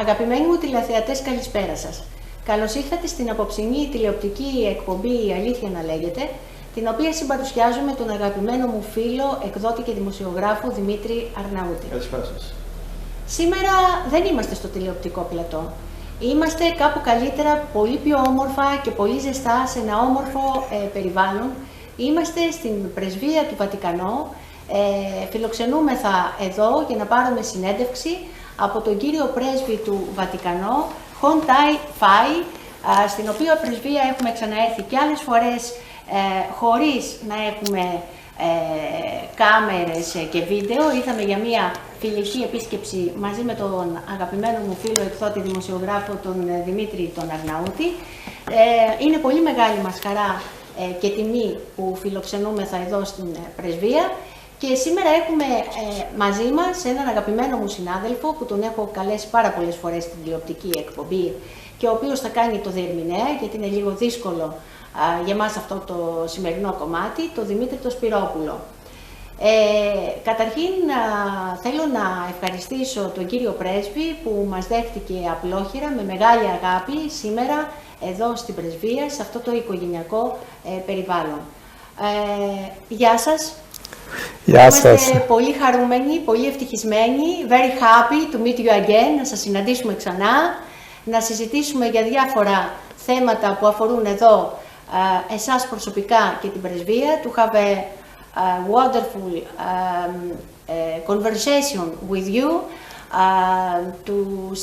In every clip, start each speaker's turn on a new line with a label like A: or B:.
A: Αγαπημένοι μου τηλεθεατές, καλησπέρα σας. Καλώς ήρθατε στην απόψινή τηλεοπτική εκπομπή «Αλήθεια να λέγεται», την οποία συμπαρουσιάζω με τον αγαπημένο μου φίλο, εκδότη και δημοσιογράφο Δημήτρη Αρναούτη.
B: Καλησπέρα σας.
A: Σήμερα δεν είμαστε στο τηλεοπτικό πλατό. Είμαστε κάπου καλύτερα, πολύ πιο όμορφα και πολύ ζεστά σε ένα όμορφο περιβάλλον. Είμαστε στην πρεσβεία του Βατικανό. Φιλοξενούμεθα εδώ για να πάρουμε συνέντευξη από τον κύριο πρέσβη του Βατικανό, Χον Tai Φάι, στην οποία πρεσβεία έχουμε ξαναέρθει και άλλες φορές χωρίς να έχουμε κάμερες και βίντεο. Ήρθαμε για μια φιλική επίσκεψη μαζί με τον αγαπημένο μου φίλο εκδότη δημοσιογράφο τον Δημήτρη τον Αρναούτη. Είναι πολύ μεγάλη μας χαρά και τιμή που φιλοξενούμεθα εδώ στην πρεσβεία. Και σήμερα έχουμε μαζί μας έναν αγαπημένο μου συνάδελφο που τον έχω καλέσει πάρα πολλές φορές στην τηλεοπτική εκπομπή και ο οποίος θα κάνει το διερμηνέα, γιατί είναι λίγο δύσκολο για μας αυτό το σημερινό κομμάτι, το Δημήτρη το Σπυρόπουλο. Καταρχήν θέλω να ευχαριστήσω τον κύριο πρέσβη που μας δέχτηκε απλόχερα με μεγάλη αγάπη σήμερα εδώ στην πρεσβεία, σε αυτό το οικογενειακό περιβάλλον. Γεια σας.
C: Γεια σας.
A: Είμαστε πολύ χαρούμενοι, πολύ ευτυχισμένοι, very happy to meet you again, να σας συναντήσουμε ξανά, να συζητήσουμε για διάφορα θέματα που αφορούν εδώ εσάς προσωπικά και την πρεσβεία, to have a wonderful conversation with you, to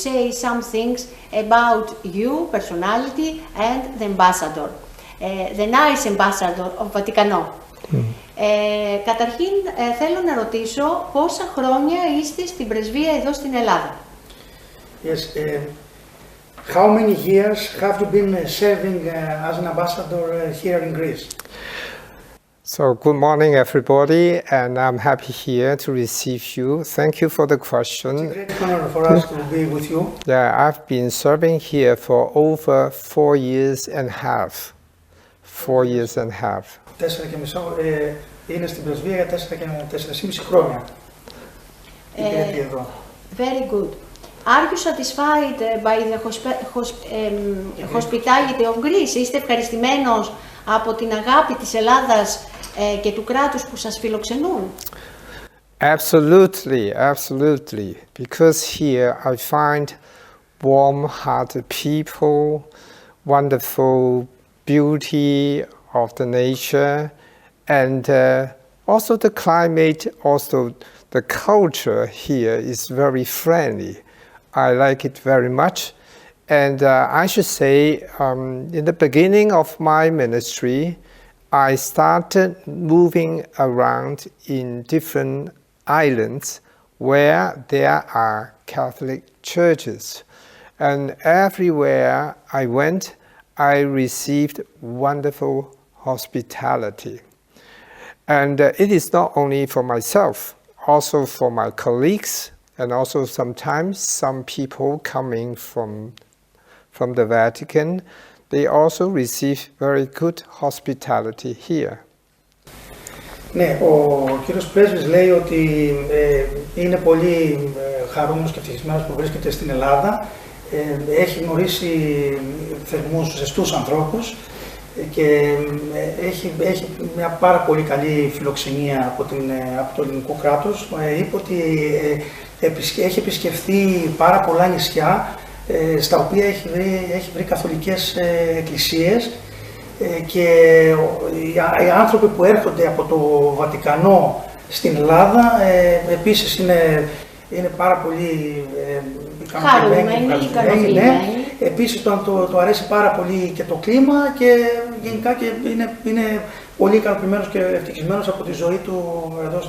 A: say some things about you, personality, and the ambassador, the nice ambassador of Vaticanó. Καταρχήν θέλω να ρωτήσω πόσα χρόνια είστε στην πρεσβεία εδώ στην Ελλάδα.
B: Yes, how many years have you been serving as an ambassador here in Greece?
C: So, good morning everybody, and I'm happy here to receive you. Thank you for the question.
B: It's a great honor for us to be with you.
C: Yeah, I've been serving here for over 4 years and a half. 4 years and a half.
B: 4,5 είναι στην πρεσβεία για 4,5 χρόνια.
A: Very good. Are you satisfied by the hospitality of Greece? Είστε ευχαριστημένος από την αγάπη της Ελλάδας και του κράτους που σας φιλοξενούν?
C: Absolutely, absolutely. Because here I find warm-hearted people, wonderful beauty of the nature, and also the climate, also the culture here is very friendly. I like it very much. And I should say, in the beginning of my ministry, I started moving around in different islands where there are Catholic churches. And everywhere I went, I received wonderful hospitality. And it is not only for myself, also for my colleagues, and also sometimes some people coming from the Vatican, they also receive very good hospitality here.
B: Ναι, ο κύριος πρέσβης λέει ότι είναι πολύ χαρούμενος και ευτυχισμένος που βρίσκεται στην Ελλάδα. Έχει γνωρίσει θερμούς, ζεστούς ανθρώπους και έχει μια πάρα πολύ καλή φιλοξενία από το ελληνικό κράτος. Είπε ότι έχει επισκεφθεί πάρα πολλά νησιά στα οποία έχει βρει καθολικές εκκλησίες και οι άνθρωποι που έρχονται από το Βατικανό στην Ελλάδα επίσης είναι πάρα πολύ ικανοποιημένοι. Ναι. Επίσης του αρέσει πάρα πολύ και το κλίμα και γενικά και είναι πολύ ικανοποιημένος και ευτυχισμένος από τη ζωή του εδώ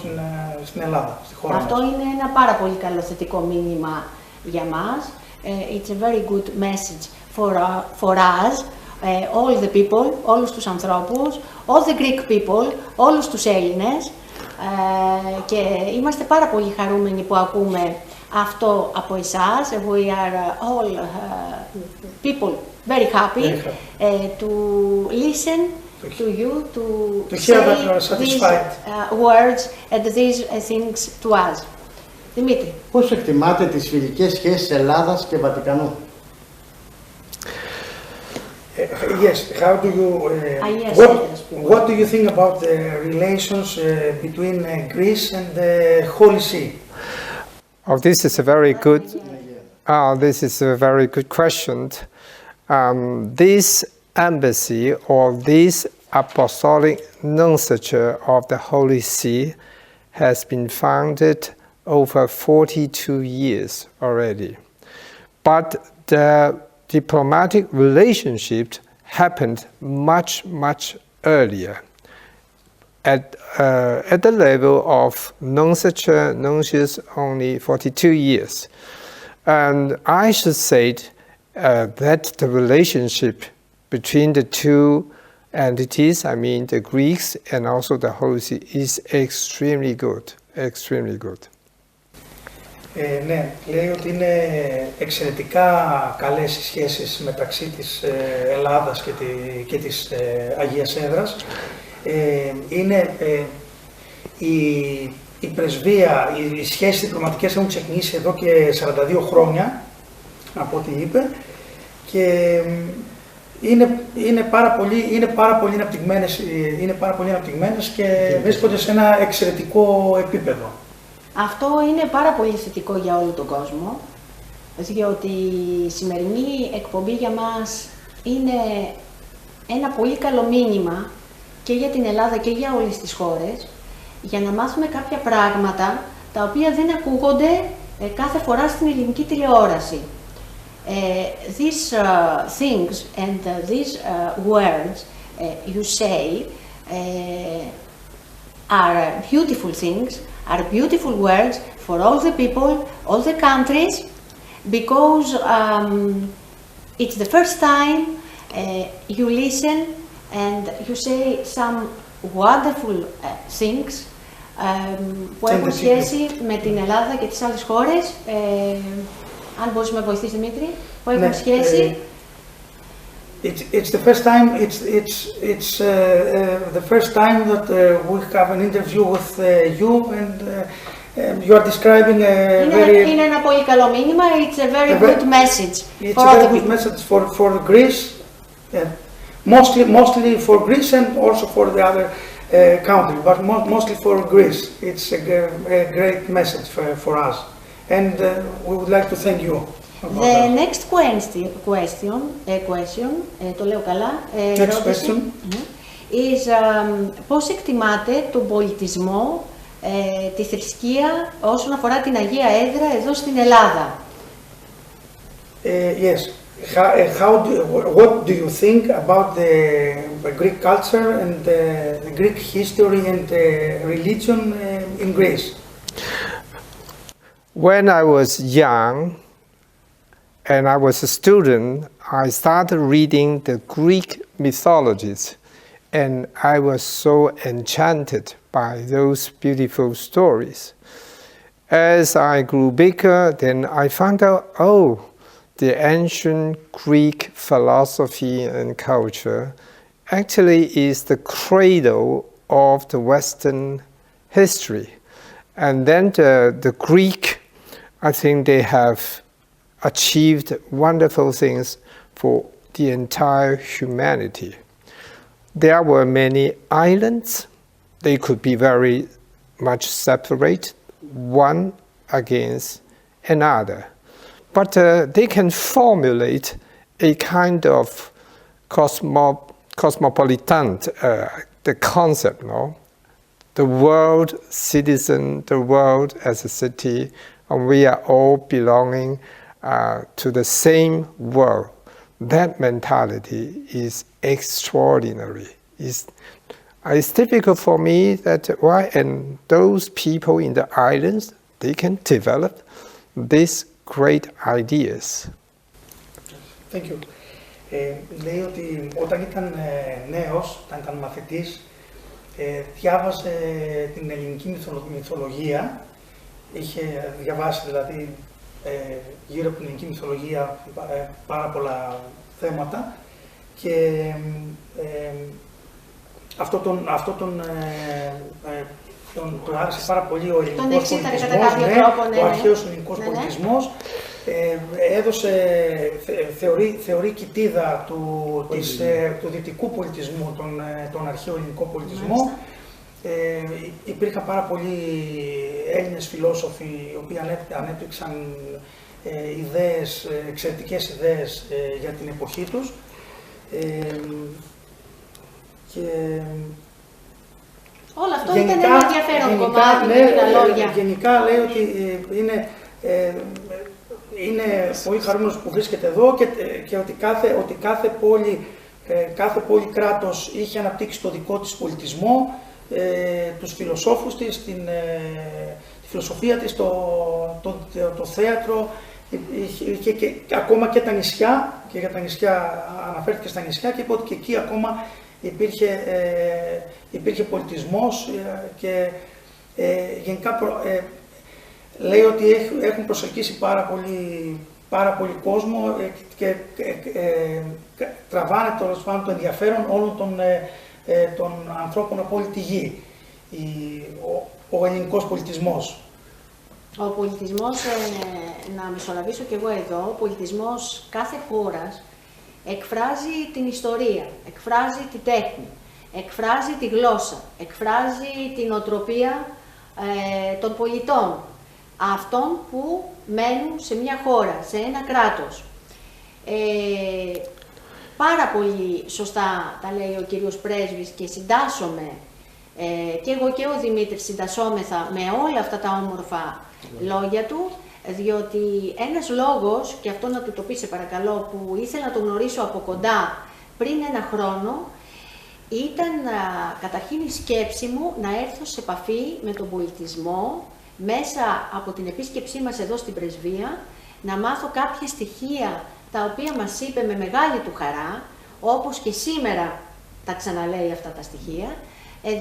B: στην Ελλάδα, στη χώρα μας.
A: Αυτό είναι ένα πάρα πολύ καλό θετικό μήνυμα για μας. It's a very good message for us, all the people, όλους τους ανθρώπους, all the Greek people, όλους τους Έλληνες, και είμαστε πάρα πολύ χαρούμενοι που ακούμε αυτό από εσάς. We are all people very happy to listen to you, to
B: hear
A: say
B: that you are
A: these
B: satisfied.
A: Words and these things to us. Δημήτρη.
D: Πώς εκτιμάτε τις φιλικές σχέσεις Ελλάδας και Βατικανού?
B: Yes, how do you, what do you think about the relations between Greece and the Holy See?
C: Oh, this is a very good question. This embassy or this apostolic nunciature of the Holy See has been founded over 42 years already. But the diplomatic relationship happened much earlier at the level of nuncius only 42 years. And I should say that the relationship between the two entities, I mean the Greeks and also the Holy See, is extremely good.
B: Ναι, λέει ότι είναι εξαιρετικά καλές οι σχέσεις μεταξύ της Ελλάδας και της Αγίας Έδρας. Η πρεσβεία, οι σχέσεις διπλωματικές έχουν ξεκινήσει εδώ και 42 χρόνια, από ό,τι είπε, και είναι πάρα πολύ αναπτυγμένες και βρίσκονται σε ένα εξαιρετικό επίπεδο.
A: Αυτό είναι πάρα πολύ θετικό για όλο τον κόσμο, διότι η σημερινή εκπομπή για μας είναι ένα πολύ καλό μήνυμα και για την Ελλάδα και για όλες τις χώρες, για να μάθουμε κάποια πράγματα τα οποία δεν ακούγονται κάθε φορά στην ελληνική τηλεόραση. These things and these words you say are beautiful things, are beautiful words for all the people, all the countries, because it's the first time you listen and you say some wonderful things που έχουν σχέση με την Ελλάδα και τις άλλες χώρες. Αν μπορείς να με βοηθήσεις, Δημήτρη, που έχουν σχέση.
B: It's the first time. It's the first time that we have an interview with you, and you are describing a very.
A: Είναι ένα πολύ καλό μήνυμα. It's a very good message.
B: It's a very good message for Greece, mostly for Greece and also for the other countries, but mostly for Greece. It's a great message for us, and we would like to thank you.
A: The next question, το λέω καλά, ερώτηση, is πώς εκτιμάτε τον πολιτισμό, τη θρησκεία όσον αφορά την Αγία Έδρα εδώ στην Ελλάδα?
B: Yes. What do you think about the Greek culture and the Greek history and the religion in Greece?
C: When I was young, and I was a student, I started reading the Greek mythologies, and I was so enchanted by those beautiful stories. As I grew bigger, then I found out, the ancient Greek philosophy and culture actually is the cradle of the Western history. And then the Greek, I think they have achieved wonderful things for the entire humanity. There were many islands. They could be very much separate, one against another. But they can formulate a kind of cosmopolitan the concept, no? The world citizen, the world as a city, and we are all belonging to the same world. That mentality is extraordinary. It's difficult for me that and those people in the islands, they can develop these great ideas.
B: Thank you. Λέει ότι όταν ήταν νέος, όταν ήταν μαθητής, διάβαζε την ελληνική μυθολογία, είχε διαβάσει δηλαδή γύρω από την ελληνική μυθολογία πάρα πολλά θέματα αυτό τον του άρεσε πάρα πολύ ο ελληνικός πολιτισμός, ο αρχαίος ελληνικός πολιτισμός. Θεωρεί κοιτίδα του δυτικού πολιτισμού τον αρχαίο ελληνικό πολιτισμό. Υπήρχαν πάρα πολλοί Έλληνες φιλόσοφοι οι οποίοι ανέπτυξαν ιδέες, εξαιρετικές ιδέες για την εποχή τους. Και
A: όλο αυτό ήταν ένα ενδιαφέρον κομμάτι με τα λόγια.
B: Γενικά λέει ότι είναι πολύ χαρούμενος που βρίσκεται εδώ και ότι κάθε πόλη κράτος είχε αναπτύξει το δικό της πολιτισμό, τους φιλοσόφους της, τη φιλοσοφία της, το θέατρο, και ακόμα και τα νησιά, και για τα νησιά αναφέρθηκε στα νησιά και είπε ότι και εκεί ακόμα υπήρχε πολιτισμός και γενικά λέει ότι έχουν προσελκύσει πάρα πολύ κόσμο και τραβάνε το ενδιαφέρον όλων των ανθρώπων από όλη τη γη, ο ελληνικός πολιτισμός.
A: Ο πολιτισμός, να μεσολαβήσω κι εγώ εδώ, ο πολιτισμός κάθε χώρας εκφράζει την ιστορία, εκφράζει τη τέχνη, εκφράζει τη γλώσσα, εκφράζει την οτροπία των πολιτών, αυτών που μένουν σε μια χώρα, σε ένα κράτος. Πάρα πολύ σωστά τα λέει ο κύριος Πρέσβης και συντάσσομαι, και εγώ και ο Δημήτρης συντασσόμεθα με όλα αυτά τα όμορφα λόγια του, διότι ένας λόγος, και αυτό να του το πει σε παρακαλώ, που ήθελα να τον γνωρίσω από κοντά πριν ένα χρόνο, ήταν καταρχήν η σκέψη μου να έρθω σε επαφή με τον πολιτισμό μέσα από την επίσκεψή μας εδώ στην Πρεσβεία, να μάθω κάποια στοιχεία τα οποία μας είπε με μεγάλη του χαρά, όπως και σήμερα τα ξαναλέει αυτά τα στοιχεία,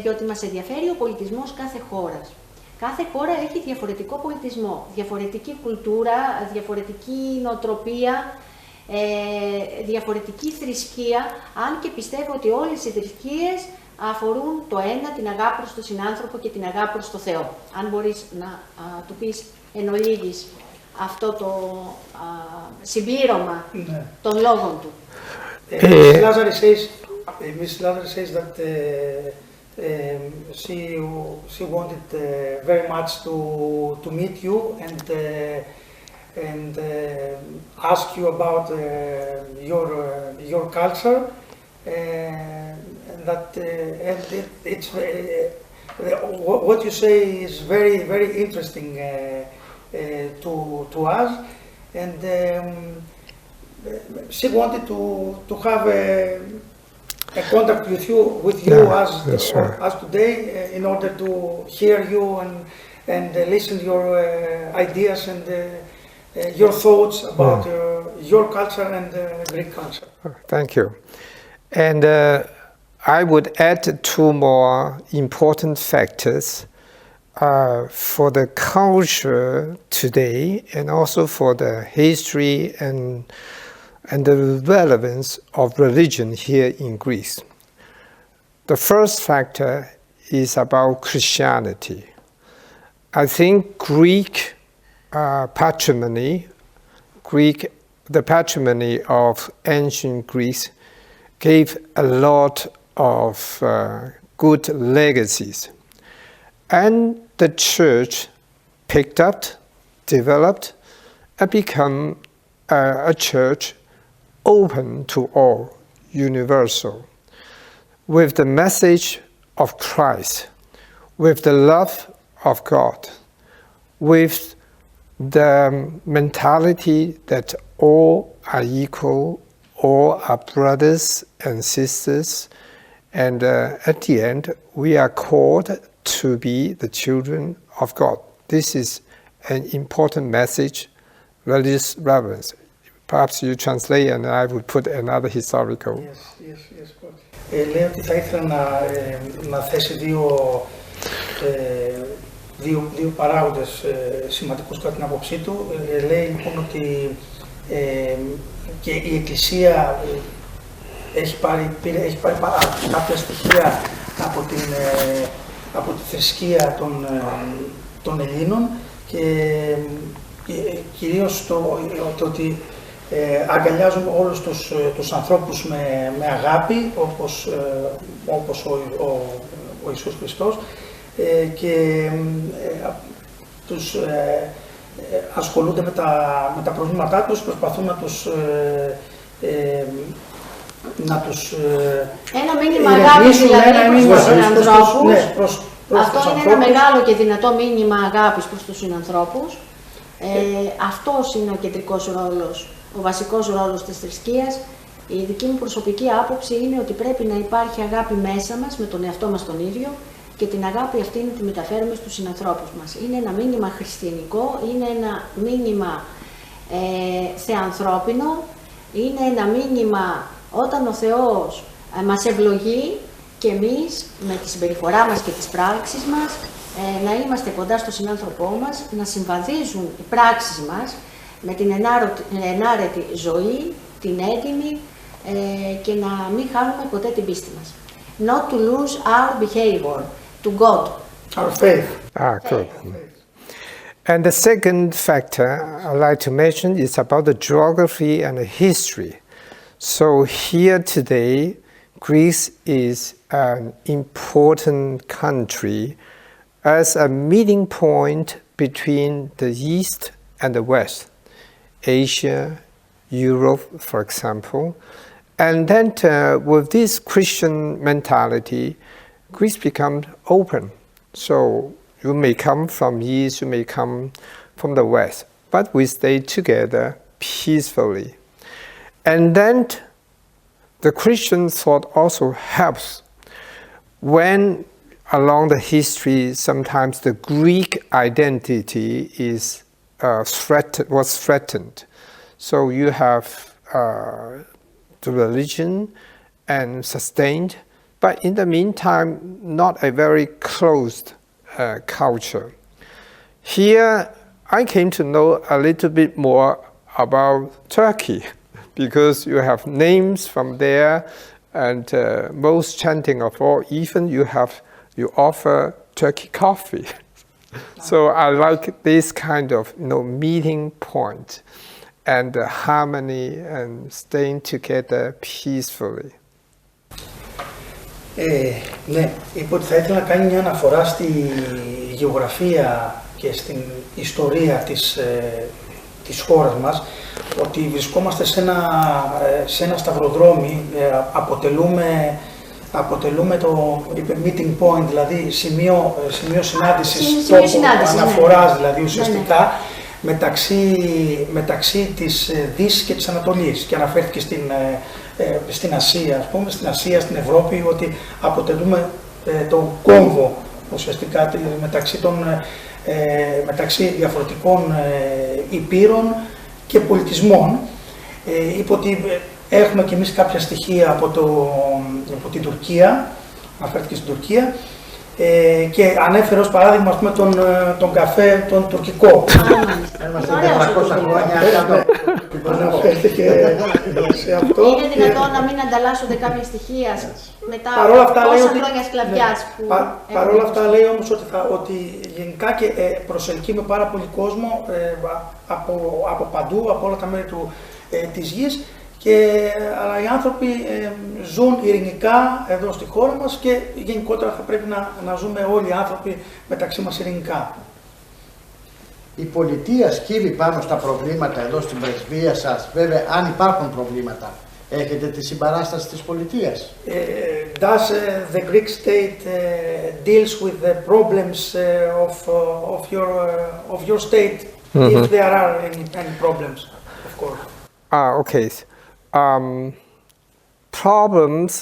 A: διότι μας ενδιαφέρει ο πολιτισμός κάθε χώρας. Κάθε χώρα έχει διαφορετικό πολιτισμό, διαφορετική κουλτούρα, διαφορετική νοοτροπία, διαφορετική θρησκεία, αν και πιστεύω ότι όλες οι θρησκείες αφορούν το ένα, την αγάπη προς τον συνάνθρωπο και την αγάπη προς τον Θεό. Αν μπορείς να του πεις εν ολίγης αυτό το συμπλήρωμα των λόγων του.
B: Mrs. Lazarus says that she wanted very much to meet you and ask you about your culture. What you say is very interesting to us, and she wanted to have a contact with you as today, in order to hear you and listen to your ideas and your thoughts about your culture and Greek culture.
C: Thank you. And I would add two more important factors for the culture today, and also for the history and the relevance of religion here in Greece. The first factor is about Christianity. I think Greek patrimony, the patrimony of ancient Greece, gave a lot of good legacies. And the church picked up, developed, and become a church open to all, universal, with the message of Christ, with the love of God, with the mentality that all are equal, all are brothers and sisters, and at the end we are called to be the children of God. This is an important message, religious relevance. Perhaps you translate and I would put another historical.
B: Yes. Λέει ότι θα ήθελα να θέσει δύο παράγοντες σημαντικούς κατά την άποψή του. Λέει λοιπόν ότι και η Εκκλησία έχει πάρει κάποια στοιχεία από τη θρησκεία των Ελλήνων και κυρίως το ότι αγκαλιάζουν όλους τους ανθρώπους με αγάπη, όπως ο Ιησούς Χριστός, και τους ασχολούνται με τα προβλήματά τους, προσπαθούν να τους
A: ένα μήνυμα αγάπης δηλαδή προς τους συνανθρώπους. Αυτό είναι ένα μεγάλο και δυνατό μήνυμα αγάπης προς τους συνανθρώπους. Αυτός είναι ο κεντρικός ρόλος, ο βασικός ρόλος της θρησκείας. Η δική μου προσωπική άποψη είναι ότι πρέπει να υπάρχει αγάπη μέσα μας, με τον εαυτό μας τον ίδιο, και την αγάπη αυτή να τη μεταφέρουμε στους συνανθρώπους μας. Είναι ένα μήνυμα χριστιανικό, είναι ένα μήνυμα θεανθρώπινο, είναι ένα μήνυμα όταν ο Θεός μας ευλογεί και εμείς με τη συμπεριφορά μας και τις πράξεις μας να είμαστε κοντά στον συνάνθρωπό μας, να συμβαδίζουν οι πράξεις μας με την ενάρετη ζωή, την έντιμη και να μην χάνουμε ποτέ την πίστη μας. Not to lose our behavior to God.
B: Our faith.
C: Good. And the second factor I'd like to mention is about the geography and the history. So here today, Greece is an important country as a meeting point between the East and the West, Asia, Europe, for example. And then with this Christian mentality, Greece becomes open. So you may come from East, you may come from the West, but we stay together peacefully. And then the Christian thought also helps when along the history sometimes the Greek identity was threatened. So you have the religion and sustained, but in the meantime not a very closed culture. Here I came to know a little bit more about Turkey, because you have names from there, and most chanting of all, even you offer Turkey coffee. So I like this kind of meeting point and the harmony and staying together peacefully.
B: Ναι, είπε ότι θα ήθελα να κάνει μια αναφορά στη γεωγραφία και στην ιστορία της χώρας μας, ότι βρισκόμαστε σε ένα σταυροδρόμι, αποτελούμε το meeting point, δηλαδή σημείο συνάντησης, τόπο αναφοράς, δηλαδή ουσιαστικά μεταξύ της Δύσης και της Ανατολής, και αναφέρθηκε στην Ασία, ας πούμε, στην Ευρώπη, ότι αποτελούμε το κόμβο ουσιαστικά μεταξύ διαφορετικών υπήρων και πολιτισμών. Είπε ότι έχουμε και εμείς κάποια στοιχεία από την Τουρκία, αναφέρθηκε στην Τουρκία, και ανέφερε ως παράδειγμα, ας πούμε, τον καφέ τον τουρκικό.
D: Είμαστε 400 χρόνια
B: αναφέρθηκε σε αυτό.
A: Είναι δυνατόν να μην ανταλλάσσονται κάποια στοιχεία μετά όσα χρόνια σκλαβιάς που...
B: Παρ' όλα αυτά λέει όμως ότι γενικά και προσελκύει με πάρα πολύ κόσμο από παντού, από όλα τα μέρη της γης, αλλά οι άνθρωποι ζουν ειρηνικά εδώ στη χώρα μας και γενικότερα θα πρέπει να ζούμε όλοι οι άνθρωποι μεταξύ μας ειρηνικά.
D: Η πολιτεία σκύβει πάνω στα προβλήματα εδώ στην πρεσβεία σας, βέβαια, αν υπάρχουν προβλήματα. Έχετε τη συμπαράσταση της πολιτείας.
B: Does the Greek state deals with the problems of your state, if there are any problems, of course?
C: Okay. Problems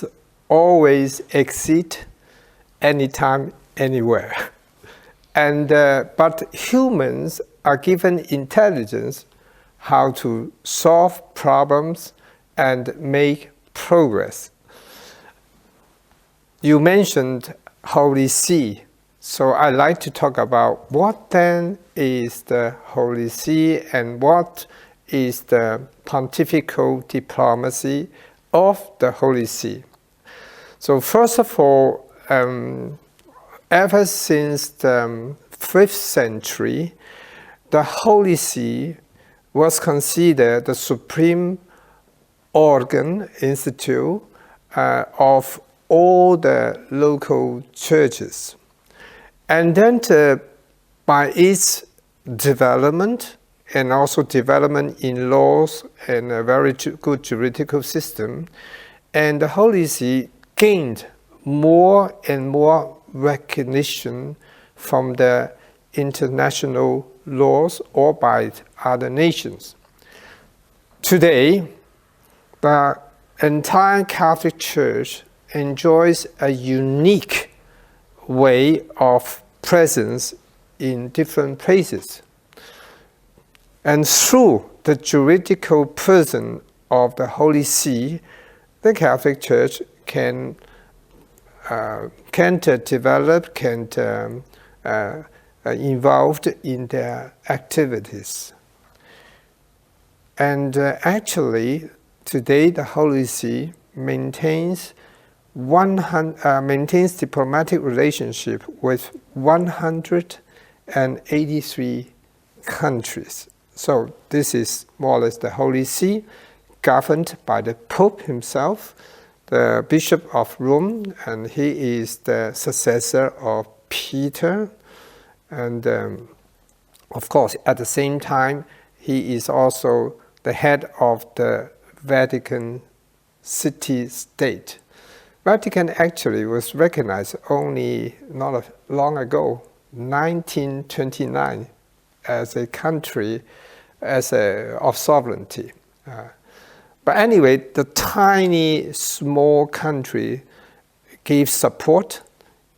C: always exist anytime, anywhere. And but humans are given intelligence how to solve problems and make progress. You mentioned Holy See, so I'd like to talk about what then is the Holy See and what is the pontifical diplomacy of the Holy See. So first of all, ever since the 5th century, the Holy See was considered the supreme organ, institute of all the local churches. And then by its development, and also development in laws and a very good juridical system, and the Holy See gained more and more recognition from the international laws or by other nations. Today, the entire Catholic Church enjoys a unique way of presence in different places. And through the juridical person of the Holy See, the Catholic Church can develop, involved in their activities. And actually, today the Holy See maintains diplomatic relationship with 183 countries. So this is more or less the Holy See, governed by the Pope himself, the Bishop of Rome, and he is the successor of Peter. And of course, at the same time, he is also the head of the Vatican city-state. Vatican actually was recognized only not long ago, 1929, as a country of sovereignty. But anyway, the tiny, small country gives support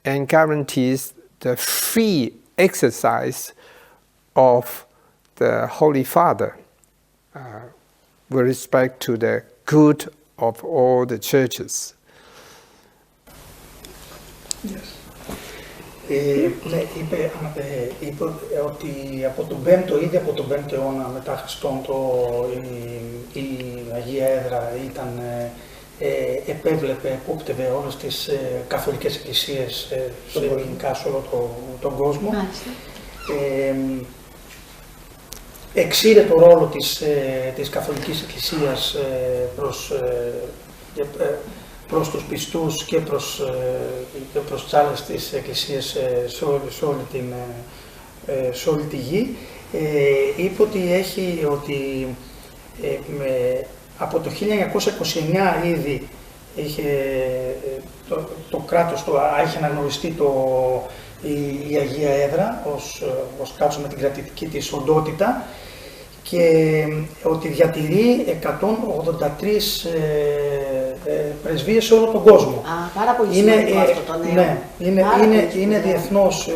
C: and guarantees the free exercise of the Holy Father with respect to the good of all the churches.
B: Yes. Είπε ότι από τον 5ο, ήδη από τον 5ο αιώνα μετά Χριστόν η Αγία Έδρα επέβλεπε, επόπτευε όλες τις καθολικές εκκλησίες γενικά σε όλο τον κόσμο. Εξήρε το ρόλο της καθολικής εκκλησίας προς τους πιστούς και προς τις άλλες τις εκκλησίες σε όλη τη γη. Είπε ότι από το 1929 ήδη το κράτος είχε αναγνωριστεί η Αγία Έδρα ως κράτος με την κρατητική της οντότητα και ότι διατηρεί 183 πρεσβείες σε όλο τον κόσμο.
A: Πάρα πολύ σημαντικό αυτό το νέο.
B: Ναι, είναι διεθνώς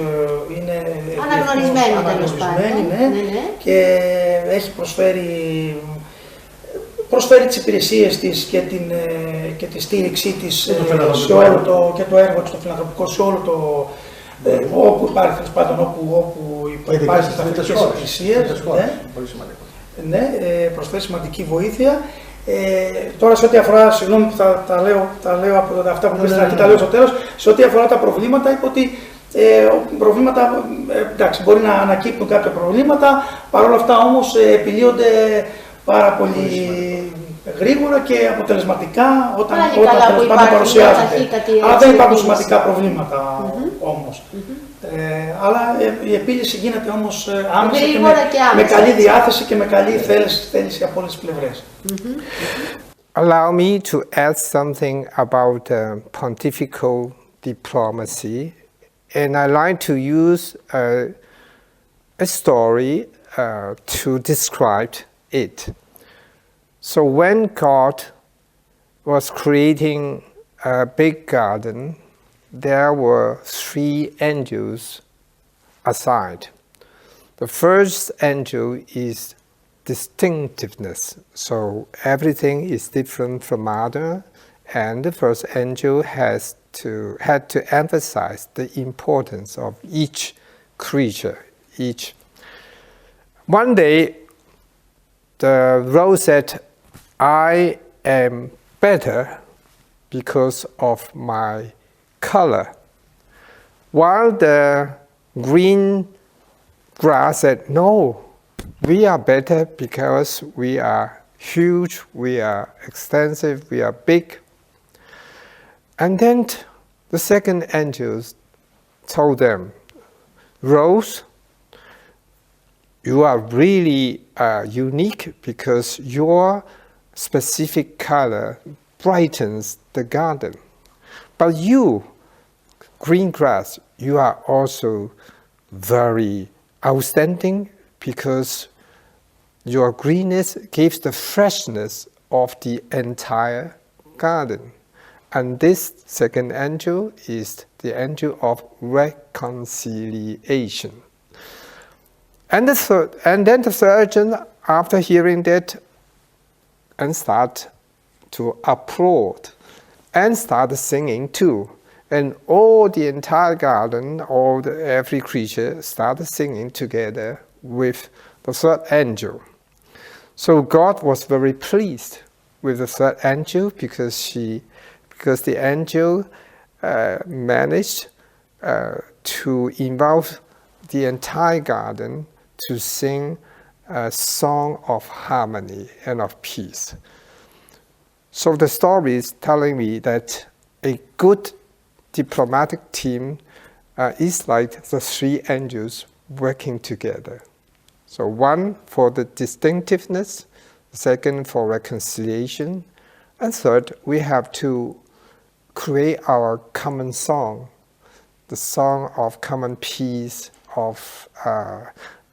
B: αναγνωρισμένη, ναι, και έχει προσφέρει τις υπηρεσίες της και τη στήριξή της σε όλο και το έργο της το φιλανθρωπικό σε όλο το όπου υπάρχει, τέλος πάντων, όπου υπάρχει αυτές τις εκκλησίες. Ναι, προσφέρει σημαντική βοήθεια. Τώρα σε ό,τι αφορά, συγγνώμη που τα λέω από αυτά που είπες στην αρχή, τα λέω στο τέλος, σε ό,τι αφορά τα προβλήματα, είπε ότι προβλήματα, εντάξει, μπορεί να ανακύπτουν κάποια προβλήματα, παρόλα αυτά όμως επιλύονται πάρα πολύ γρήγορα και αποτελεσματικά όταν τέλος πάντων παρουσιάζονται. Αλλά δεν υπάρχουν σημαντικά προβλήματα όμως. Αλλά η επίλυση γίνεται όμως άμεσα και με καλή διάθεση και με καλή θέληση από όλες τις πλευρές.
C: Allow me to add something about pontifical diplomacy, and I like to use a story to describe it. So when God was creating a big garden, there were 3 angels assigned. The first angel is distinctiveness, so everything is different from other, and the first angel had to emphasize the importance of each creature. One day, the rose said, "I am better because of my color." While the green grass said, no, we are better because we are huge, we are extensive, we are big. And then the second angel told them, Rose, you are really unique because your specific color brightens the garden. But you, green grass, you are also very outstanding because your greenness gives the freshness of the entire garden. And this second angel is the angel of reconciliation. And then the third angel, after hearing that, and start to applaud and start singing too. And all the entire garden, every creature started singing together with the third angel. So God was very pleased with the third angel because the angel managed to involve the entire garden to sing a song of harmony and of peace. So the story is telling me that a good diplomatic team is like the three angels working together. So one for the distinctiveness, second for reconciliation, and third we have to create our common song, the song of common peace, of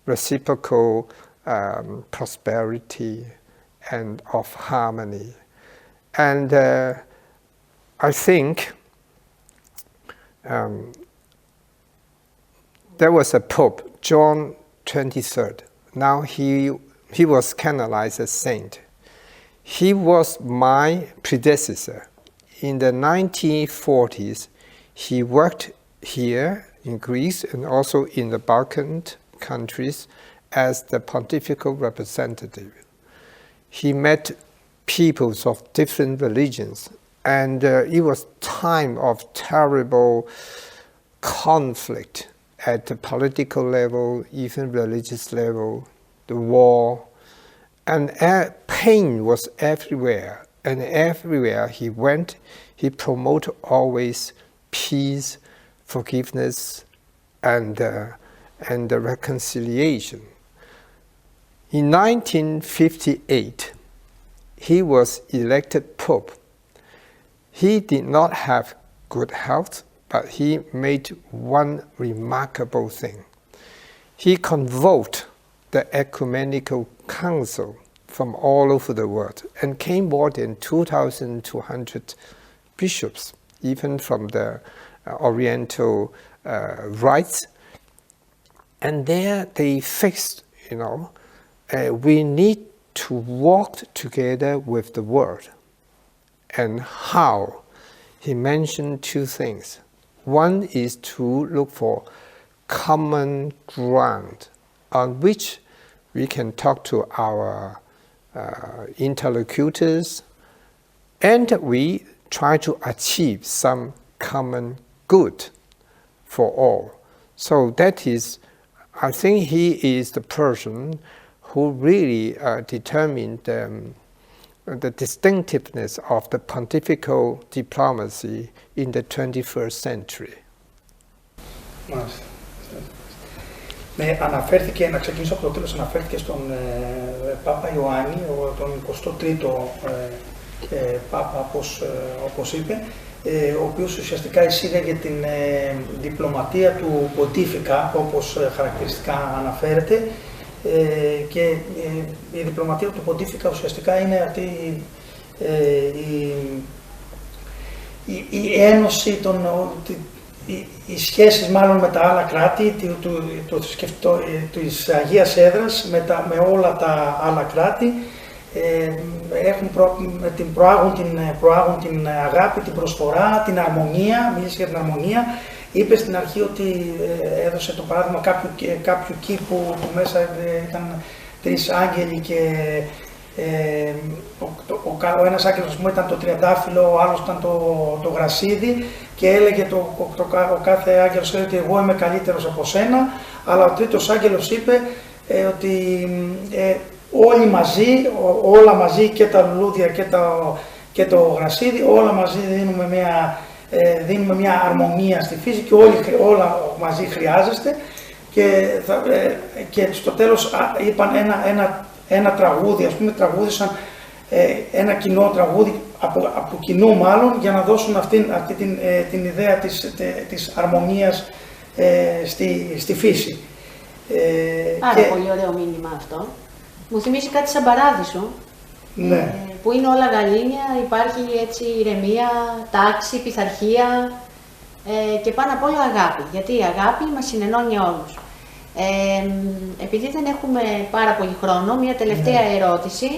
C: reciprocal prosperity, and of harmony. And I think there was a Pope, John 23rd. Now he was canonized as saint. He was my predecessor. In the 1940s, he worked here in Greece and also in the Balkan countries as the pontifical representative. He met peoples of different religions, and it was time of terrible conflict at the political level, even religious level, the war, and pain was everywhere. And everywhere he went, he promoted always peace, forgiveness, and the reconciliation. In 1958, he was elected Pope. He did not have good health, but he made one remarkable thing. He convoked the Ecumenical Council from all over the world and came more than 2,200 bishops, even from the Oriental rites. And there they fixed, we need to walk together with the world. And how? He mentioned two things. One is to look for common ground on which we can talk to our interlocutors, and we try to achieve some common good for all. So that is, I think he is the person who really determined the distinctiveness of the pontifical diplomacy in the 21st century.
B: Μάλιστα. Ναι, αναφέρθηκε, να ξεκινήσω από το τέλος, αναφέρθηκε στον Πάπα Ιωάννη, τον 23ο Πάπα, όπως είπε, ο οποίος ουσιαστικά εισήγαγε την διπλωματία του Ποντίφικα, όπως χαρακτηριστικά αναφέρεται, και η διπλωματία του Ποντίφικα ουσιαστικά είναι αυτή η ένωση οι σχέσεις μάλλον με τα άλλα κράτη της Αγίας Έδρας με όλα τα άλλα κράτη, προάγουν την αγάπη, την προσφορά, την αρμονία, μίλησε για την αρμονία. Είπε στην αρχή ότι έδωσε το παράδειγμα κάποιου κήπου που μέσα ήταν τρεις άγγελοι Ο ένας άγγελος, ας πούμε, ήταν το τριαντάφυλλο, ο άλλος ήταν το γρασίδι και έλεγε ο κάθε άγγελος ότι εγώ είμαι καλύτερος από σένα, αλλά ο τρίτος άγγελος είπε ότι όλοι μαζί, όλα μαζί, και τα λουλούδια και το γρασίδι, όλα μαζί δίνουμε μια αρμονία στη φύση και όλα μαζί χρειάζεστε. Και στο τέλος είπαν ένα τραγούδι, ας πούμε, τραγούδισαν ένα κοινό τραγούδι, από κοινού μάλλον, για να δώσουν αυτή την ιδέα της αρμονίας στη φύση.
A: Άρα πολύ ωραίο μήνυμα αυτό. Μου θυμίζει κάτι σαν παράδεισο,
B: ναι.
A: Που είναι όλα γαλήνια, υπάρχει έτσι ηρεμία, τάξη, πειθαρχία και πάνω απ' όλα αγάπη, γιατί η αγάπη μας συνενώνει όλους. Επειδή δεν έχουμε πάρα πολύ χρόνο, μια τελευταία ερώτηση.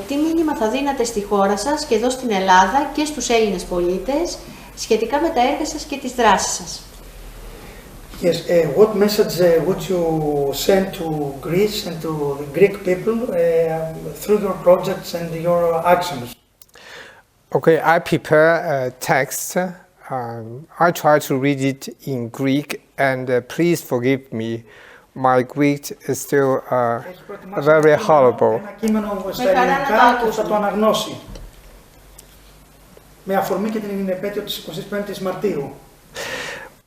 A: Τι μήνυμα θα δίνατε στη χώρα σας και εδώ στην Ελλάδα και στους Έλληνες πολίτες σχετικά με τα έργα σας και τις δράσεις σας?
B: Yes, what message would you send to Greece and to the Greek people through your projects and your actions?
C: Okay, I prepare a text. I try to read it in Greek, and please forgive me. My Greek is still very horrible.
B: Ένα κείμενο στα ελληνικά και θα το αναγνώσει. Με αφορμή και την επέτειο της 25ης Μαρτίου.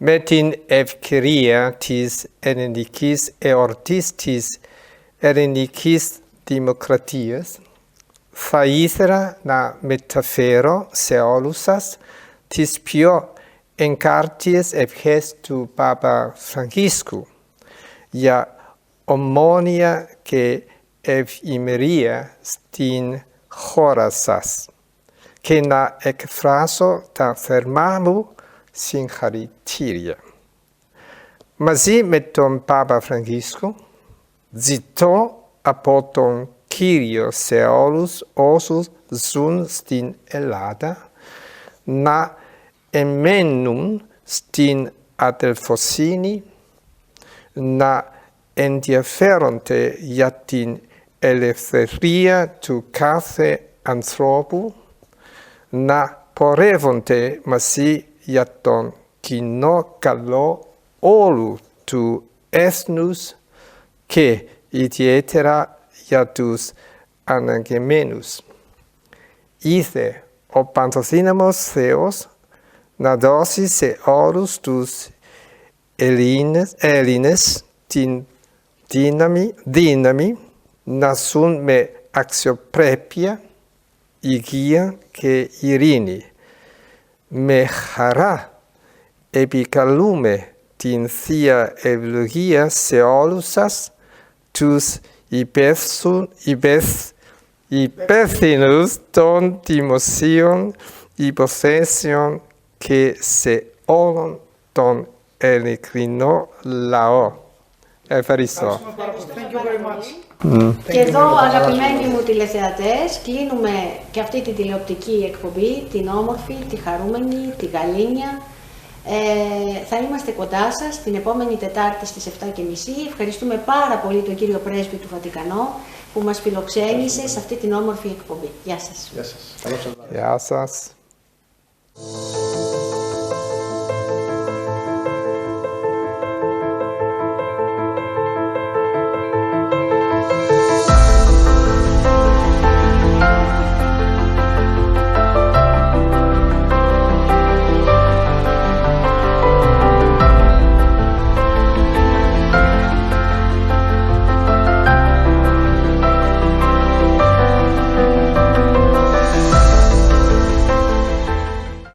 C: Με την ευκαιρία της ελληνικής εορτής της ελληνικής δημοκρατίας, θα ήθελα να μεταφέρω σε όλους σας τις πιο εγκάρτιες ευχές του Πάπα Φραγκίσκου για ομόνοια και ευημερία στην χώρα σας και να εκφράσω τα θερμά μου συγχαρητήρια. Μαζί με τον Πάπα Φραγκίσκο ζητώ από τον Κύριο σε όλους όσους ζουν στην Ελλάδα να εμένουν στην αδελφοσύνη, να ενδιαφέρονται για την ελευθερία του κάθε ανθρώπου, να πορεύονται μαζί για τον κοινό καλό όλου του έθνους και ιδιαίτερα για τους αναγκεμένους. Ήθε ο Παντοδύναμος Θεός να δώσει σε όλους τους Έλληνες την δύναμη να ζουν με αξιοπρέπεια, υγεία και ειρήνη. Με χαρά επικαλούμε την Θεία Ευλογία σε όλους σας, τους υπεύθυνους των δημοσίων υποθέσεων και σε όλον τον ειλικρινό λαό. Ευχαριστώ.
A: Και εδώ, αγαπημένοι μου τηλεθεατές, κλείνουμε και αυτή την τηλεοπτική εκπομπή, την όμορφη, τη χαρούμενη, τη γαλήνια. Θα είμαστε κοντά σας την επόμενη Τετάρτη στις 7:30. Ευχαριστούμε πάρα πολύ τον κύριο Πρέσβη του Βατικανό που μας φιλοξένησε σε αυτή την όμορφη εκπομπή. Γεια σας.
D: Γεια σας. Καλώς σας.
C: Γεια σας.